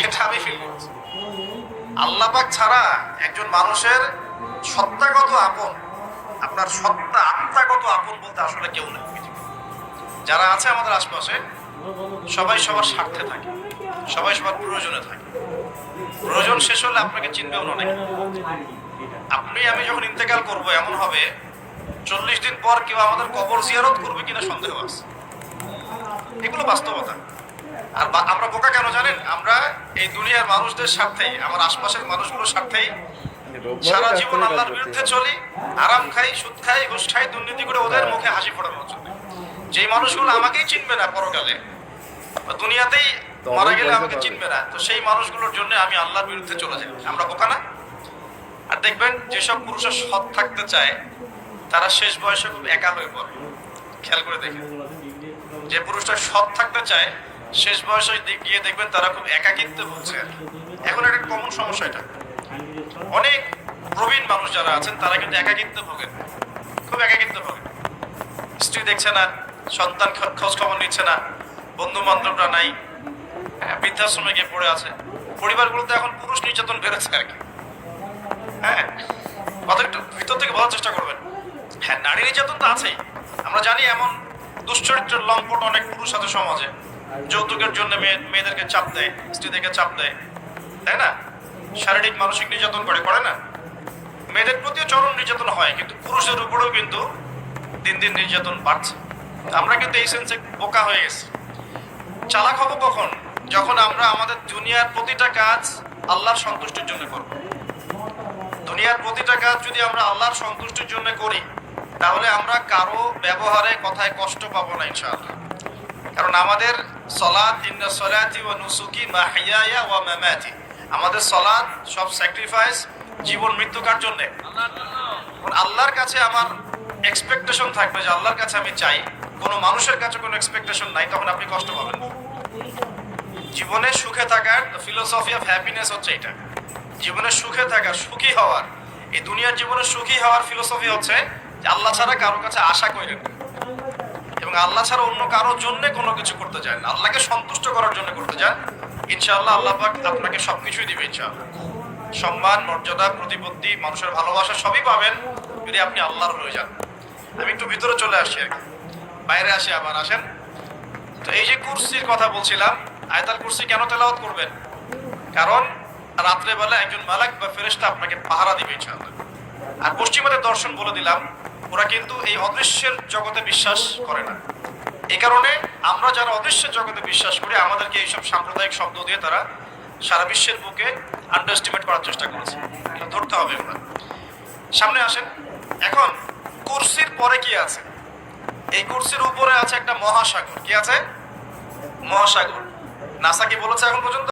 এটা আমি ফিল করছি। আল্লাহ পাক ছাড়া একজন মানুষের সত্তাগত আপন, আপনার সত্তা আত্মাগত আপন বলতে আসলে কেউ নেই। যারা আছে আমাদের আশপাশে সবাই সবার স্বার্থে থাকে, সবাই সবার প্রয়োজনে থাকে। প্রয়োজন শেষ হলে আপনাকে চিনবেও না অনেকে। আপনি আমি যখন ইন্তেকাল করব এমন হবে 40 দিন পর কেউ আমাদের কবর জিয়ারত করবে কিনা সন্দেহ আছে। এগুলো বাস্তবতা। আর আমরা বোকা কেন জানেন? আমরা এই দুনিয়ার মানুষদের স্বার্থেই, আমার আশপাশের মানুষগুলোর স্বার্থেই সারা জীবন আল্লাহর বিরুদ্ধে চলি, আরাম খাই, সুদ খাই, ঘুষ খাই, দুর্নীতি করে ওদের মুখে হাসি ফোটানোর জন্য। যেই মানুষগুলো আমাকেই চিনবে না পরকালে, দুনিয়াতেই মারা গেলে আমাকে চিনবে না, তো সেই মানুষগুলোর জন্য আমি আল্লাহর বিরুদ্ধে চলে যাই। আমরা বোকা না? আর দেখবেন যেসব পুরুষরা সৎ থাকতে চায় তারা শেষ বয়সে খুব একা হয়ে পড়ে। খেয়াল করে দেখেন, যে পুরুষরা সৎ থাকতে চায় শেষ বয়সে গিয়ে দেখবেন তারা খুব একাকিত্বে ভুগছে। এখন একটা কমন সমস্যা এটা। অনেক প্রবীণ মানুষ যারা আছেন তারা কিন্তু একাকিত্বে ভোগেন, খুব একাকিত্বে ভোগেন। স্ত্রী দেখছে না, সন্তান খোঁজ খবর নিচ্ছে না, বন্ধু বান্ধবরা নাই, বৃদ্ধাশ্রমে গিয়ে পড়ে আছে। পরিবারগুলোতে এখন পুরুষ নির্যাতন বেড়েছে আর কি। হ্যাঁ, কথা একটু ভিতর থেকে বলার চেষ্টা করবেন। হ্যাঁ, নারী নির্যাতন তো আছেই। আমরা জানি এমন দুশ্চরিত্রের লম্পট অনেক পুরুষ আছে সমাজে, যৌতুকের জন্য মেয়েদেরকে চাপ দেয়, স্ত্রীদেরকে চাপ দেয়, তাই না? শারীরিক মানসিক নির্যাতন করে না? মেয়েদের প্রতিও চরম নির্যাতন হয়, কিন্তু পুরুষের উপরেও কিন্তু দিন দিন নির্যাতন বাড়ছে। আমরা কিন্তু এই সেন্সে বোকা হয়ে গেছি। চালাক হব কখন? যখন আমরা আমাদের দুনিয়ার প্রতিটা কাজ আল্লাহর সন্তুষ্টির জন্য করব। দুনিয়ার প্রতিটা কাজ যদি আমরা আল্লাহর সন্তুষ্টির জন্য করি, তাহলে আমরা কারো ব্যবহারে কথায় কষ্ট পাবো না ইনশাআল্লাহ। কারণ আমাদের সলাত, ইন্না সলাতি ওয়া নুসুকি মাহইয়ায়া ওয়া মামাতি, আমাদের সলাত সব স্যাক্রিফাইস, জীবন মৃত্যু কার জন্য? আল্লাহর কাছে আমার এক্সপেকটেশন থাকবে যে আল্লাহর কাছে আমি চাই, কোনো মানুষের কাছে কোনো এক্সপেকটেশন নাই, তখন আপনি কষ্ট পাবেন। জীবনে সুখে থাকার ফিলোসফি অফ হ্যাপিনেস হচ্ছে এটা। জীবনে সুখে থাকার, সুখী হওয়ার, এই দুনিয়ার জীবনে সুখী হওয়ার ফিলোসফি হচ্ছে যে আল্লাহ ছাড়া কারোর কাছে আশা করেন এবং আল্লাহ ছাড়া অন্য কারোর জন্য কোনো কিছু করতে চান, আল্লাহকে সন্তুষ্ট করার জন্য করতে চান। ইনশাআল্লাহ আল্লাহ পাক আপনাকে সবকিছুই দিবে ইনশাআল্লাহ। সম্মান, মর্যাদা, প্রতিপত্তি, মানুষের ভালোবাসা সবই পাবেন যদি আপনি আল্লাহর হয়ে যান। আমি একটু ভিতরে চলে আসছি আর কি, বাইরে আসি আবার। আসেন তো, এই যে কুরসির কথা বলছিলাম, আয়াতুল কুরসি কেন তেলাওয়াত করবেন? কারণ রাত্রেবেলা একজন মালাক বা ফেরেশতা আপনাকে পাহারা দিবে ইনশাআল্লাহ। আর পশ্চিমাদের দর্শন বলে দিলাম, ওরা কিন্তু এই অদৃশ্যের জগতে বিশ্বাস করে না। এই কারণে আমরা যারা অদৃশ্যের জগতে বিশ্বাস করি, আমাদেরকে এইসব সাম্প্রদায়িক শব্দ দিয়ে তারা সারা বিশ্বের বুকে আন্ডারএস্টিমেট করার চেষ্টা করেছে। এটা ধরতে হবে। আমরা সামনে আসেন। এখন কুরসির পরে কি আছে? এই কুরসির উপরে আছে একটা মহাসাগর। কি আছে? মহাসাগর। নাসা কি বলেছে এখন পর্যন্ত?